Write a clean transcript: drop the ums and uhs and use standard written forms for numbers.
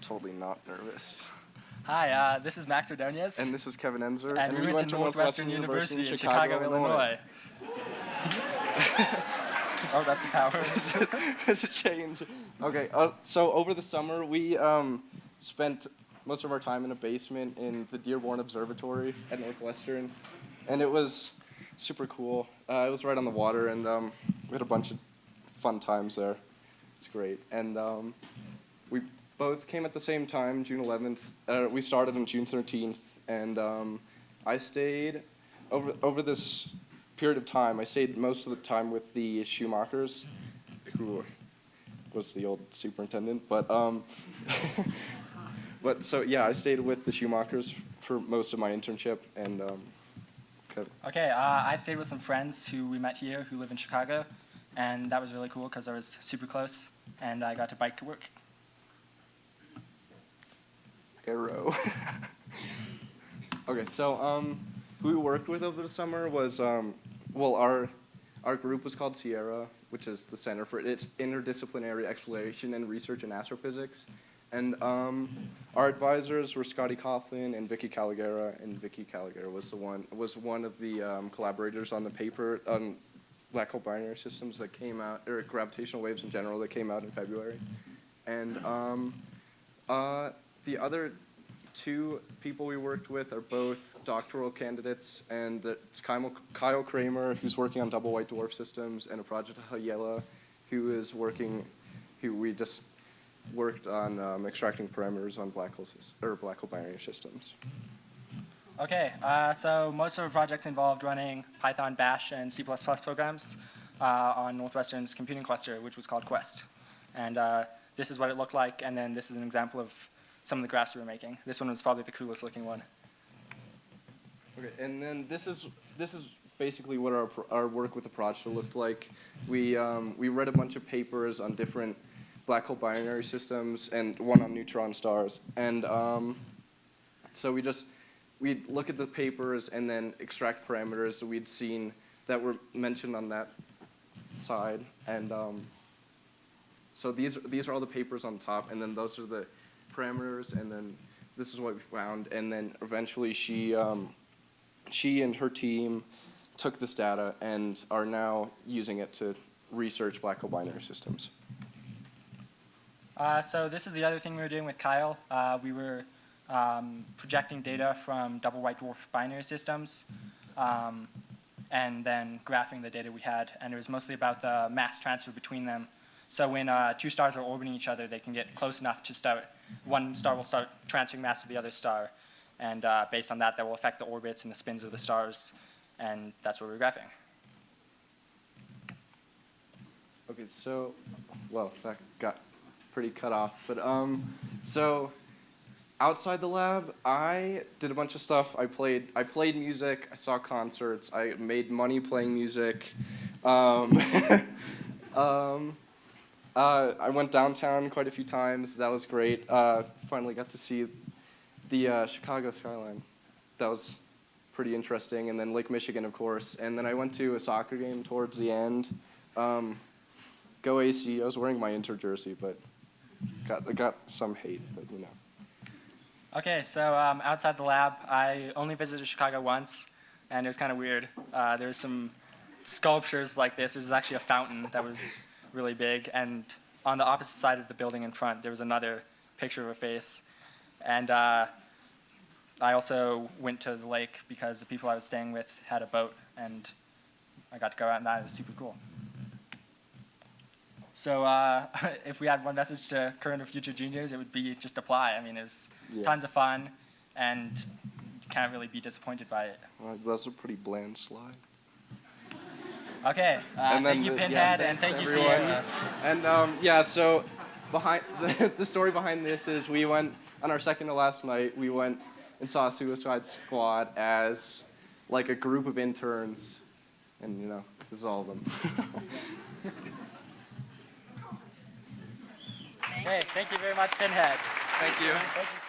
totally not nervous. Hi, this is Max Ordonez. And this is Kevin Ensor. And we went to Northwestern University in Chicago, Illinois. Oh, that's a power. It's a change. Okay, so over the summer, we spent most of our time in a basement in the Dearborn Observatory at Northwestern. And it was super cool. It was right on the water, and we had a bunch of fun times there. It's great. And we both came at the same time, June 11th. We started on June 13th, and I stayed over this period of time. I stayed most of the time with the Schumachers, who was the old superintendent. But so yeah, I stayed with the Schumachers for most of my internship, and Okay, I stayed with some friends who we met here who live in Chicago, and that was really cool because I was super close, and I got to bike to work. Arrow. Okay, so who we worked with over the summer was, well, our group was called Sierra, which is the Center for Interdisciplinary Exploration and Research in Astrophysics. And our advisors were Scotty Coughlin and Vicky Caligera, and Vicky Caligera was one of the collaborators on the paper on black hole binary systems that came out, or gravitational waves in general, that came out in February. And the other two people we worked with are both doctoral candidates, and it's Kyle Kramer, who's working on double white dwarf systems, and Aprajita Hayela, who we just worked on extracting parameters on black hole binary systems. Okay, so most of our projects involved running Python, Bash, and C++ programs on Northwestern's computing cluster, which was called Quest. And this is what it looked like, and then this is an example of some of the graphs we were making. This one was probably the coolest looking one. Okay, and then this is basically what our work with the project looked like. We read a bunch of papers on different black hole binary systems and one on neutron stars. And so we'd look at the papers and then extract parameters that we'd seen that were mentioned on that side. And so these are all the papers on top, and then those are the parameters, and then this is what we found. And then eventually she and her team took this data and are now using it to research black hole binary systems. So this is the other thing we were doing with Kyle. We were projecting data from double white dwarf binary systems and then graphing the data we had. And it was mostly about the mass transfer between them. So when two stars are orbiting each other, they can get close enough to start, one star will start transferring mass to the other star. And based on that, that will affect the orbits and the spins of the stars. And that's what we're graphing. Okay, so, well, that got pretty cut off. But so outside the lab, I did a bunch of stuff. I played music. I saw concerts. I made money playing music. I went downtown quite a few times. That was great. Finally got to see the Chicago skyline. That was pretty interesting. And then Lake Michigan, of course. And then I went to a soccer game towards the end. Go AC. I was wearing my Inter jersey, but I got some hate, but you know. Okay, so outside the lab, I only visited Chicago once, and it was kind of weird. There was some sculptures like this. There was actually a fountain that was really big, and on the opposite side of the building in front, there was another picture of a face. And I also went to the lake because the people I was staying with had a boat, and I got to go out in that. It was super cool. So if we had one message to current or future juniors, it would be just apply. I mean, it was tons of fun, and you can't really be disappointed by it. Well, that was a pretty bland slide. Okay, thank you, Pinhead, and thank you, Sierra. And yeah, so behind the story behind this is we went on our second to last night. We went and saw Suicide Squad as like a group of interns, and you know, this is all of them. Hey, thank you very much, Pinhead. Thank you. Thank you.